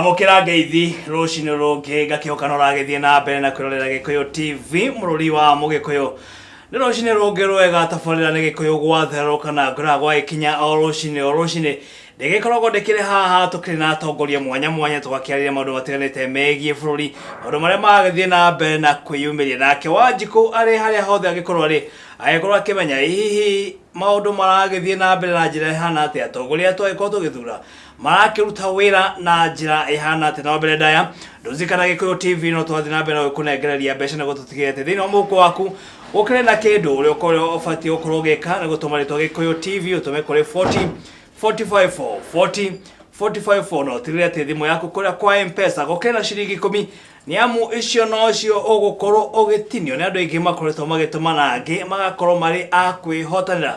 Amokera ngeithi rucini rungi ngakioka no ragithie na mbere na kwirorera Gikuyu TV mururi wa Mugikuyu ni rucini rungi rwega tabarira ni Gikuyu gwatherũka na ngora gwa ikinya o rucini ndigikoragwo ndikire haha tukiri na atongoria mwanya tugakiarĩria maũndũ matiganĩte megie bũrũri maũndũ marĩa magĩthiĩ na mbere na kwĩyumĩria nake Wanjikũ arĩ harĩa hothe angĩkorwo arĩ agĩkorwo akĩmenya hihi maũndũ maragĩthiĩ na mbere na njĩra ihana atĩa atongoria twagĩkorwo tũgĩthura marakĩruta wĩra na njĩra ihana atĩa na mbere ndaya ndũzikana Gikuyu TV no twathiĩ na mbere na gũkũnengereria mbeca nĩguo tũtigĩte thĩinĩ wa mũhuko waku ũkĩrĩ na kĩndũ ũrĩa ũkorwo ũbatiĩ gũkorwo ũgĩka nĩguo tũma rĩtwa Gikuyu TV ũtũme kũrĩ 454 no tigĩrĩra atĩ thimũ yaku kũrĩa kwa M-Pesa gũkĩrĩ na ciringi 10 nĩ amu icio nocio ũgũkorwo ũgĩtinio nĩ andũ aingĩ makoretwo magĩtũma na angĩ magakorwo marĩ a kwĩhotanĩra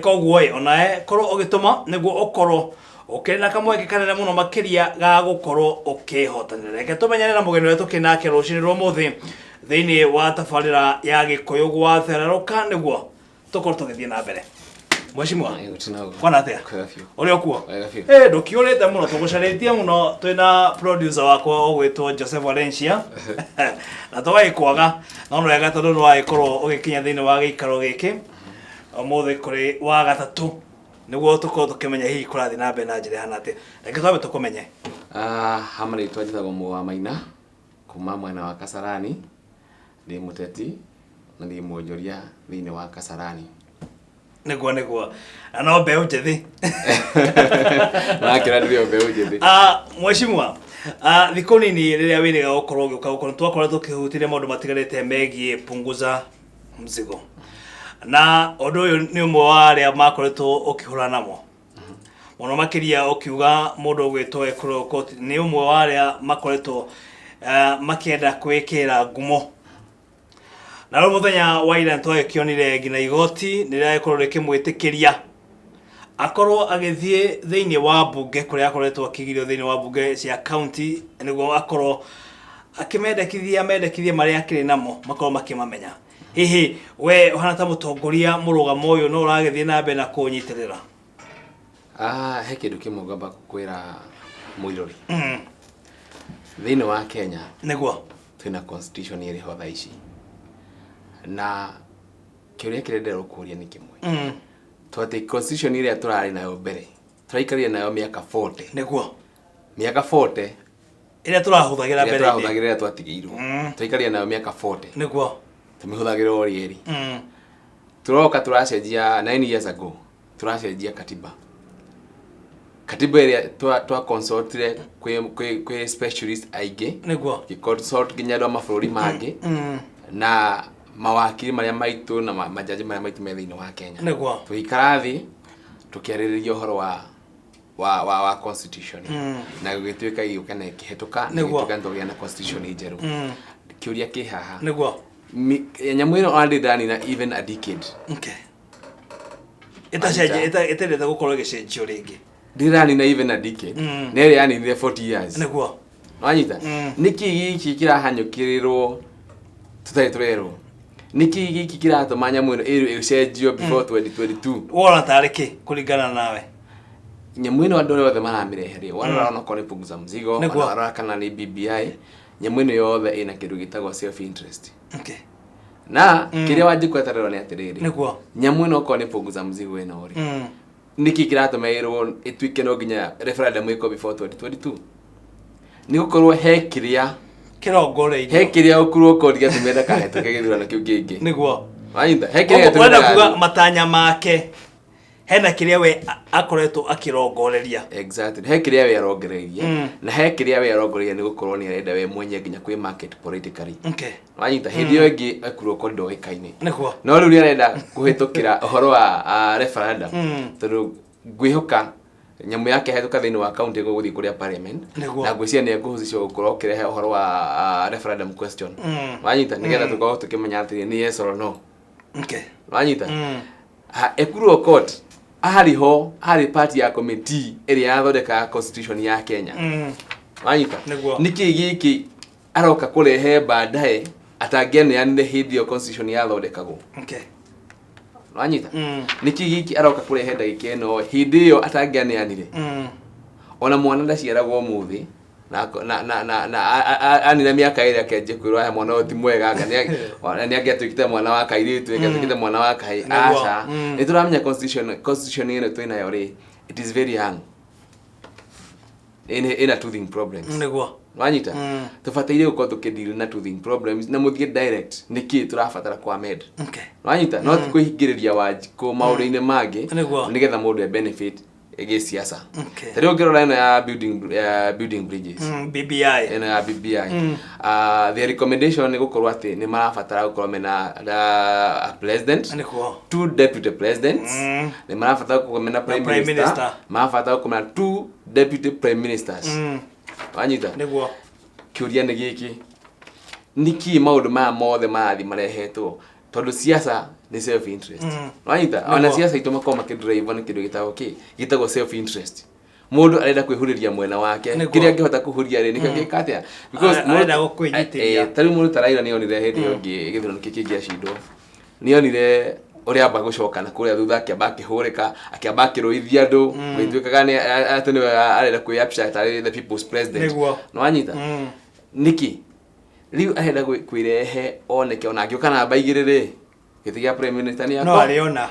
koguo ona korwo ũgĩtũma nĩguo ũkorwo ũkĩrĩ na kamweke kanene mũno makĩria ga gũkorwo ũkĩhotanĩra reke tũmenyane na mũgeni wetũ kĩnake rũcinĩ rwa ũmũthĩ thĩinĩ wa tabarĩra ya Gikuyu gwatherũka nĩguo tũkorwo tũgĩthiĩ na mbere. Mheshimiwa kwana atia uri okuo ndukiurite muno tugucaritie muno twina producer wakwa ogwitwo Joseph Valencia na twaikwaga no wega tondu no aikorwo ugikinya thiini wa giikaro giki umuthi kuri wa gatatu niguo tukorwo tukimenya hihi kurathi na mbere na njira hana atia reke twabe tukumenye hamari twajithagwo Mũgwa Maina kuma mwena wa Kasarani ndi muteti na ndi mwonjoria thiini wa Kasarani niguo no mbeu njithi nakira ndio mbeu njithi Mheshimiwa thikũ nini rĩrĩa wĩrĩga gũkorwo ũgĩũka twakoretwo tũkĩhutiria maũndũ matiganĩte megie punguza mzigo na ũndũ ũyũ nĩ ũmwe wa arĩa makoretwo ũkĩhũra namo mũno makĩria ũkiuga mũndũ ũgwĩtwo Ekũrũ Okot nĩ ũmwe wa arĩa makoretwo makĩenda kwĩkĩra ngumo na rĩu mũthenya wa ira twagĩkĩonire nginya igoti nĩrĩakorwo rĩkĩmwĩtĩkĩria akorwo agĩthiĩ thĩinĩ wa mbunge kũrĩa akoretwo akĩgirio thĩinĩ wa mbunge cia county nĩguo akorwo akĩmendekithia marĩa akĩrĩ namo makorwo makĩmamenya hihi we ũhana ta mũtongoria mũrũgamo ũyũ no ũragĩthiĩ na mbere na kũnyitĩrĩra he kĩndũ kĩmwe ngamba kwĩra mũirori thĩinĩ wa Kenya nĩguo twĩna constitution ĩrĩ ho thaa ici na kĩũria kĩrendera gũkũria nĩ kĩmwe twatĩ constitution ĩrĩa tũrarĩ nayo mbere tũraikarire nayo mĩaka 40 nĩguo mĩaka 40 ĩrĩa tũrahũthagĩra mbere tũrahũthagĩra twatigĩirwo tũraikarire nayo mĩaka 40 nĩguo tũmĩhũthagĩra o rĩeri tũroka tũracenjia 9 years ago tũracenjia katiba ĩrĩa twa consultire kwĩ specialist aingĩ nĩguo gĩconsult nginya andũ a mabũrũri mangĩ na mawakiri marĩa maitũ na majaji marĩa maitũ me thĩinĩ wa Kenya nĩguo tũikara thĩ tũkĩarĩrĩria ũhoro wa constitution na gũgĩtuĩka igĩũkana ĩkĩhetũka nĩguo tũgĩa na constitution njerũ kĩũria kĩ haha nĩguo nyamũ ĩno already done na even a decade ĩtendete gũkorwo ĩgĩcenjio rĩngĩ ndirani na even a decade nĩ ĩrĩa yaninire 40 years nĩguo wanyita nĩkĩ gĩkĩ kĩrahanyũkĩrĩrwo tutarĩ tũrerwo nĩkĩ gĩkĩ kĩratũma nyamũ ĩno ĩcenjio before 2022 wona tarĩ kĩ kũringana nawe nyamũ ĩno andũ othe maramĩreheria wanaona ko nĩ punguza mzigo wanaona kana nĩ BBI nyamũ ĩno yothe ĩna kĩndũ gĩtagwo self interest na kĩrĩa Wanjikũ etarĩrwo nĩ atĩrĩrĩ nĩguo nyamũ ĩno ko nĩ punguza mzigo ĩno rĩ nĩkĩ kĩratũma ĩtuĩke no nginya referendum ĩkwo before 2022 nĩ gũkorwo he kĩrĩa kĩrongoreirio he kĩrĩa ũkurwo kodi gatũmenda kahetũke gĩthurano kĩu kĩngĩ nĩguo wanyita he kĩrĩa wenda kuga matanya make hena kĩrĩa we akoretwo akĩrongoreria exactly he kĩrĩa we arongoreirie na he kĩrĩa we arongoreirie nĩ gũkorwo nĩ arenda we mwenye nginya kwĩ market politically wanyita hĩndĩ ĩyo ĩngĩ akurwo kodi ndoĩkaine nĩguo no rĩu nĩ arenda kũhĩtũkĩra ũhoro wa referendum tondũ ngwĩhoka nyamũ yake hetũka thĩinĩ wa county gũgũthiĩ kũrĩa parliament na ngwĩciria nĩ ngũhũthĩcio gũkorwo ũkĩrehe ũhoro wa referendum question wanyita nĩgetha tũkorwo tũkĩmenya atĩ nĩ yes or no wanyita Ekũrũ Okot harĩ party ya committee ĩrĩa yathondeka constitution ya Kenya wanyita nĩkĩ gĩkĩ aroka kũrehe baadaye atangĩaneanire hĩndĩ ĩyo constitution yathondekagwo wanyita nĩkĩ gĩkĩ aroka kũrehe ndagĩka ĩno hĩndĩ ĩyo atangĩaneanire ona mwana ndaciaragwo mũthĩ na anina miaka ile akeje kwirwa mwana ti mwega ngania ni agetukite mwana wa kairitu agetukite mwana wa kai acha ni turamenya constitution ino twina yori it is very young in a toothing problems niguo wanyita tufataire uko tukideal na toothing problems na muthie direct niki turafatara kwa med wanyita no kuhingiriria Wanjiku mauri-ine mangi nigetha mundu benefit ege siasa tari ngirora ino ya building bridges BBI ino ya BBI the recommendation ni gukorwa ati ni marafatara gukorwa mena president two deputy presidents ni marafatara gukorwa mena prime minister marafatara gukorwa mena two deputy prime ministers wanyita niguo kiuria ni giki niki maundu ma mothe marathi marehetwo tondu siasa ni self interest wanyita ona siasa ituma kwa makidrive ni kindu gitagwo self interest mundu arenda kwihuriria mwena wake kiria angihota kuhuria ri nikagika atia because arenda gukwinyitia tari mundu taraira ni onire hindi yongi githurano kiki giashindwo ni onire uria amba gucoka na kuria thutha akiamba akihurika akiamba akiruithia andu wituikaga ni atene arenda kwiyapsha tari the people's president no wanyita niki riu arenda kwirehe oneke ona angioka na baigirire gitigia prime minister ni no aliona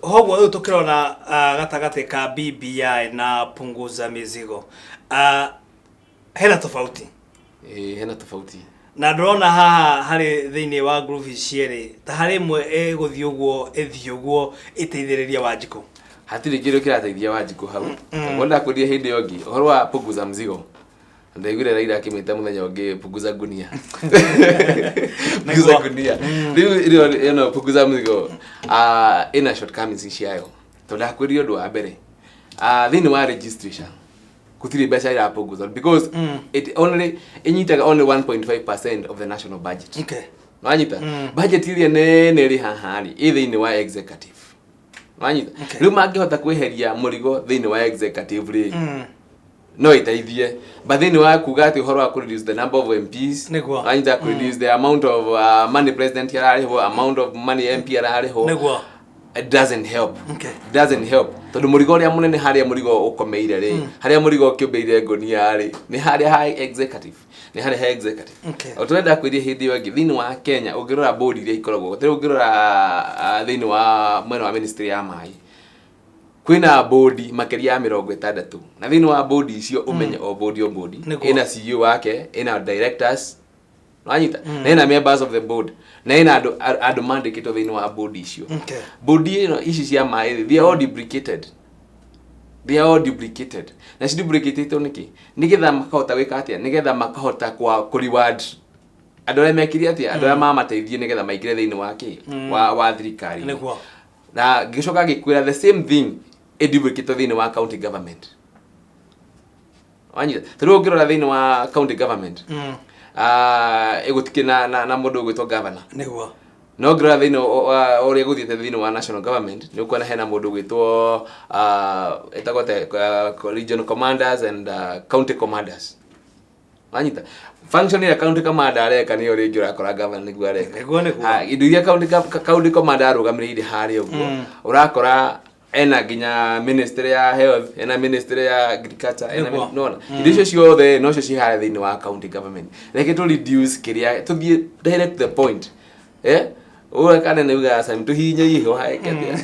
hogo tukirona gatagate ka BBI na punguza mizigo hena tofauti hena tofauti na ndrona haha hari thiini wa group ciere ta hari mwe eguthii uguo ethii uguo iteithiriria Wanjiku hatiri kiru kirateithia Wanjiku hau wonda kuria hindi yongi horo wa punguza mzigo ndaigure Raila akimita muthenya ungi punguza gunia punguza gunia riu ino punguza mzigo ina shortcomings ciayo tonda kwiri undu wa mbere thiini wa registration kutiri beca ira punguza because it only inyitaga only 1.5% of the national budget wanyita budget ile nene ri hahari thiini wa executive wanyita riu mangihota kweheria murigo thiini wa executive ri no itaithie but then wa kuga ati horo wa reduce the number of MPs wanyita reduce the amount of money president here amount of money MP here it doesn't help doesn't help tondu murigo ria munene haria murigo ukomeire ri haria murigo kiumbeire ngonia ri ni haria high executive ni haria high executive oturenda kwiria hindi wangi thini wa Kenya ungirora board iria ikoragwo tiri ungirora thini wa mwena wa ministry ya mai kwina board makeria ya 60 na thini wa board icio umenye o board ina CEO wake ina directors wanyita na ina members of the board na ina adu mandate thini wa board icio board ino ici cia mai they are all duplicated na si duplicated niki nigetha makahota gwika atia nigetha makahota kwa reward andu aria mekiria atia andu aria mamateithie nigetha maikire thini wake wa thirikari na gicoka gikwira the same thing educated thini wa county government wanyita tero ngirora thini wa county government egutikina na mundu gwitwa governor niguo no ngirora thini ori guthiete thini wa national government ni ukona hena mundu gwitwa etagote regional commanders and county commanders wanyita function ya county commander areka ni ori ngira akora governor niguo areka indu iria county commander arugamire hari uguo urakora ena ginya ministry ya health ena ministry ya agriculture ena no indo ciothe no cio cihare thini wa county government reke to reduce kiria to be direct the point ora kana niuga sam tuhinye iho haiketia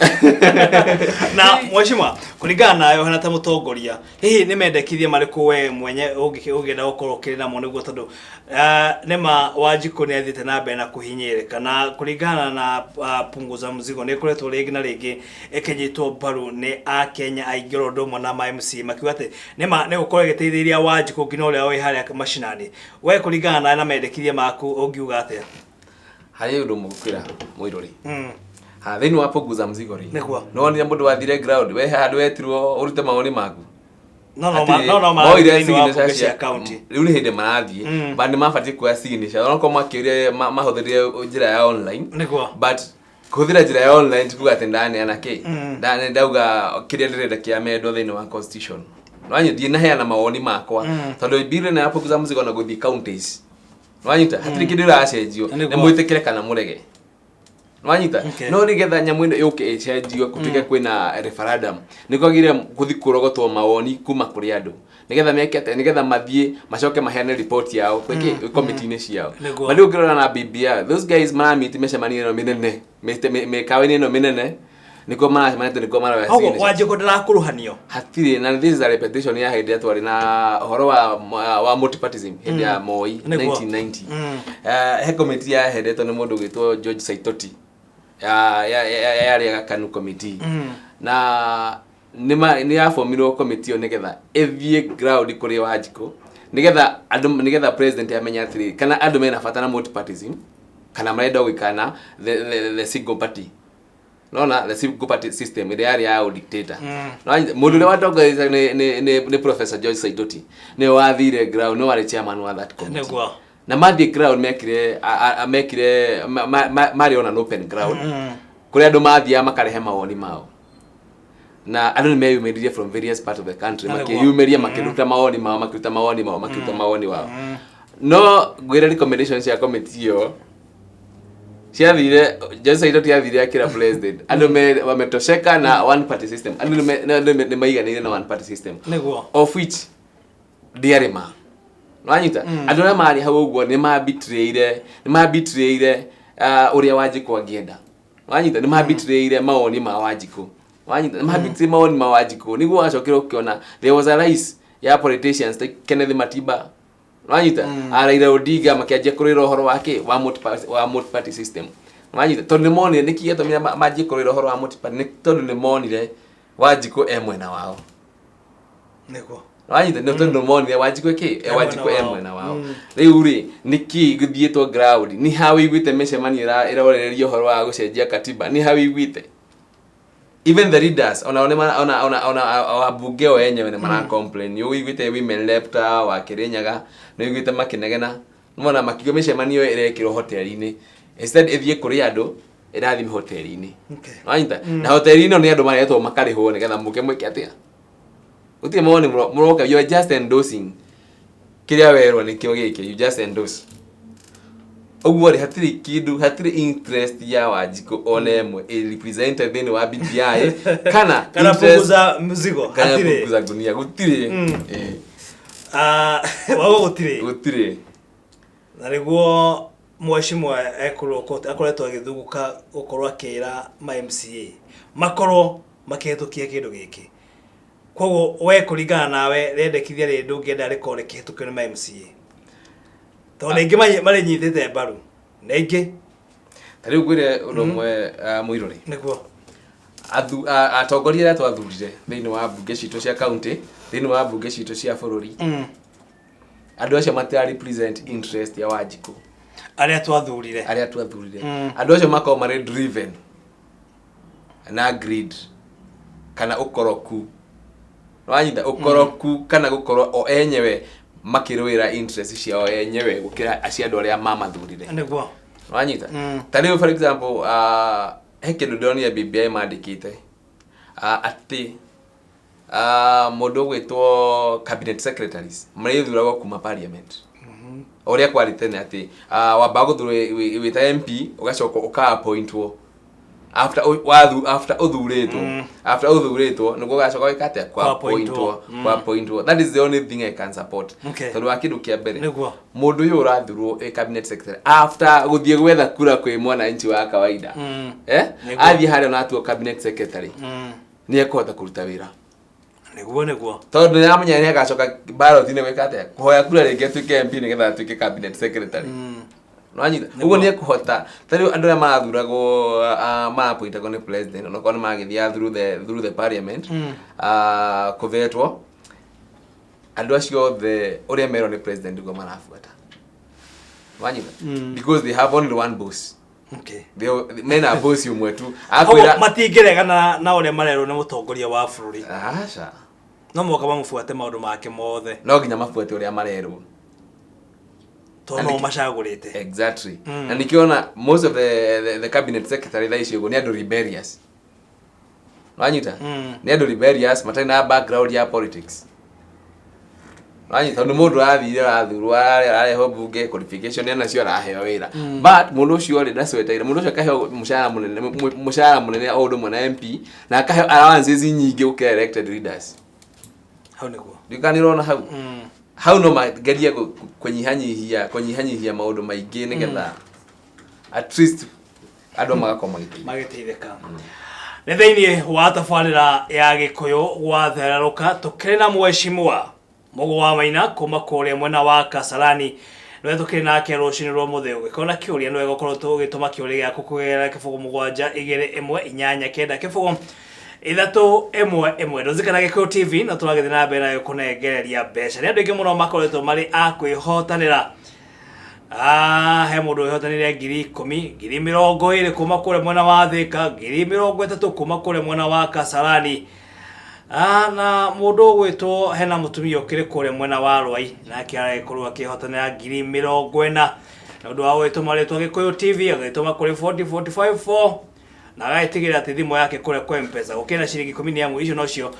na mwashima kulingana nayo hana ta mutongoria hihi ni mendekithie mariku we mwenye ugenda gukorwo kirina mo niguo tondu nema Wanjiku ni athite na mbere na kuhinyirika na kulingana na punguza mzigo ni kuretwo ringi na ringi ekenyitwo baru ni a Kenya aingiro ndomo na MC makiwa ati nema ne gukorwo giteithiria Wanjiku ngina uria we haria mashinani we kulingana na mendekithie maku ungiuga atia haye undu mukira muirori thini wa punguza mzigo ri no ni mundu wathire ground we handu wetirwo urute maoni maku no thini wa punguza account riu ni hindi marathie but ni mabati kwa signature no ko makiuria mahuthirie njira ya online but kuthira njira ya online tikuga ati ndani anake ndani ndauga kiria ndirenda kia mendo thini wa constitution no anyi na heana maoni makwa tondu bire na punguza mzigo na guthi counties wanyita hatiri kindu racenjio ni mwitikire kana murege Nwanyita no nigetha nyamu ino yuke cenjio kutuike kwina referendum nikwagire guthi kurogotwo mawoni kuma kuri andu nigetha mekete nigetha mathie macoke mahene report yao kwiki committee ni ciao bali ukirona na BBI those guys meet mecemania no minene mekaweni no minene niko management niko mara wasi waje ko ndarakuruhanio hatire na this is a repetition ya hide twari na horo wa multipartyism hinde ya Moi 1990 he committee ya hide to ni mundu gwitwo George Saitoti ya Kanu committee na ni ya formirwo committee nigetha ethie ground kuri Wanjiku nigetha president amenya atiri kana andu mena bata na multipartyism kana marenda gwikana the single party nona the single party system ile ya dictator mundu le watongoza ni Professor George Saitoti ni wathire ground no wari chairman wa that committee na mathi ground mekire mari on an open ground kuri andu mathia makarehe mawoni mao na andu meyumiririe from various parts of the country makiyumiria makiruta mawoni wao no gwira recommendations ya committee yo ciathire George Saitoti athire akira president andu wametosheka na one party system andu ni maiganire na one party system of which diarima nwanyita andu na mari hau uguo ni mabitreire uria Wanjiku angienda nwanyita ni mabitreire mawoni ma Wanjiku nwanyita ni mabitreire mawoni ma Wanjiku niguo acokira ukiona there was a rise ya politicians like Kenneth Matiba nwanyita Raila Odinga makianjia kurira uhoro wake wa multi-party system nwanyita tondu ni monire niki atomira manjie kurira uhoro wa multi-party tondu ni monire Wanjiku mwena wao niguo nwanyita tondu ni monire Wanjiku Wanjiku mwena wao riu ri niki guthietwo ground ni hawi igwite mecemani iraorereria uhoro wa gucenjia katiba ni hawi igwite even the leaders ona abunge o enyewe ne mara complain yo igwite women lepta wa Kirinyaga no igwite makinegena nona makigo mecemanio irekiro hoteli-ini instead ethie kuri andu irathi hoteli-ini nwanyita na hoteli-ini ni andu maretwo makarihwo nigetha muke mwike atia utie moni muroka you are just endorsing kiria werwa ni kio giki you just endorse ogwori hatiri interest ya Wanjiku onemwe represented in wa BBI kana punguza mzigo hatiri punguza dunia gutire wago gutire na riguo mweshimwa akoretwo agithuguka gukorwo akira ma MCA makorwo makihitukia kindu giki koguo we kuringana nawe rendekithia rindu ngienda rekore kihitukia ni ma MCA tondu ingi mari nyitite mbaru na ingi tariu gwire undu mwe muirori niguo atongoria twathurire thiini wa bunge citu cia county thiini wa bunge citu cia bururi andu acio matira represent interest ya Wanjiku aria twathurire andu acio makao mari driven na greed kana ukoroku nwanyita ukoroku kana gukorwo o enyewe makirwira interest ciao enyewe gukira acia andu aria mamathurire niguo nwanyita tariu for example hekindu ndoni BBI mandikite ati mundu gwitwo cabinet secretaries marithuragwo kuma parliament oria kwari tene ati wambago thuru wita MP ugacoka uka appointwo after uthuritwo niguo gacoka wikate kwa appointwo that is the only thing I can support tondu akindu kia mbere mundu uyu urathurwo cabinet secretary after guthie gwetha kura kwi mwananchi wa kawaida athie haria natuo cabinet secretary ni ekota kuruta wira niguo tondu niramenya ni agacoka ballot-ini wikate kuhoya kura ringi tuike MP nigetha tuike cabinet secretary nwanyita ugo ni ekuhota tariu andu aria marathuragwo maappointagwo ni president no kono magithia through the parliament kuthetwo andu acio the uria mero ni president go marafuata nwanyita because they have only one boss they mena boss umwe tu akwira matingiregana na uria marero ni mutongoria wa bururi acha no moka bamufuate maundu make mothe no ginya mafuate uria marero tono mashagurite exactly na nikiona most of the cabinet secretary that is ni andu rebellious nwanyita ni andu rebellious matari na background ya politics Rani tondu mundu athire arathurwo areho bunge qualification ena cio araheo wira. But mundu ucio ri ndacweteire mundu ucio akaheo mushahara munene o ndu mwana MP na akaheo allowances nyingi ukira elected leaders. Hau niguo. Ndikanirona hau. Hau no mageria kunyihanyihia maundu maingi nigetha at least andu magakoma magiteitheka. Nĩ thĩinĩ wa tabarĩra ya Gĩkũyũ gwathererũka tũkĩrĩ na mweshimwa Mũgũ wa Maina kuma kũrĩa mwena wa Kasarani nĩwe tũkĩrĩ nake rũcinĩ rwa mũthĩ ũgĩkorwo kĩũria nĩwe gũkorwo tũgĩtũma kĩũria gĩaku kũgerera kĩbũgũ 7 2 1 8 kĩbũgũ 3 1 1 ndũzikana Gĩkũyũ TV na tũragĩthiĩ na mbere nayo kũnengereria mbeca nĩ andũ aingĩ mũno makoretwo marĩ a kwĩhotanĩra he mundu wehotanire 10,000 20,000 kuma kule mwana wa Thika 30,000 kuma kule mwana wa Kasarani na mundu gwitwo hena mutumia ukire kule mwana wa Rwai nake arakorwo akihotanira 40,000 na undu wa gwitwo maritwa Gĩkũyũ TV agituma kule 40454 na agaitigĩra ati thimu yake kule kwa M-Pesa ukena ciringi 10 yamu icio nocio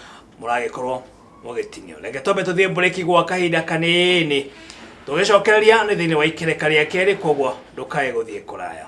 muragikorwo mugitinio reke tobe tuthie break gwa kahinda kanini tugicokereria ni thini wa ikereka ria keri kogwo ndukae guthie kuraya.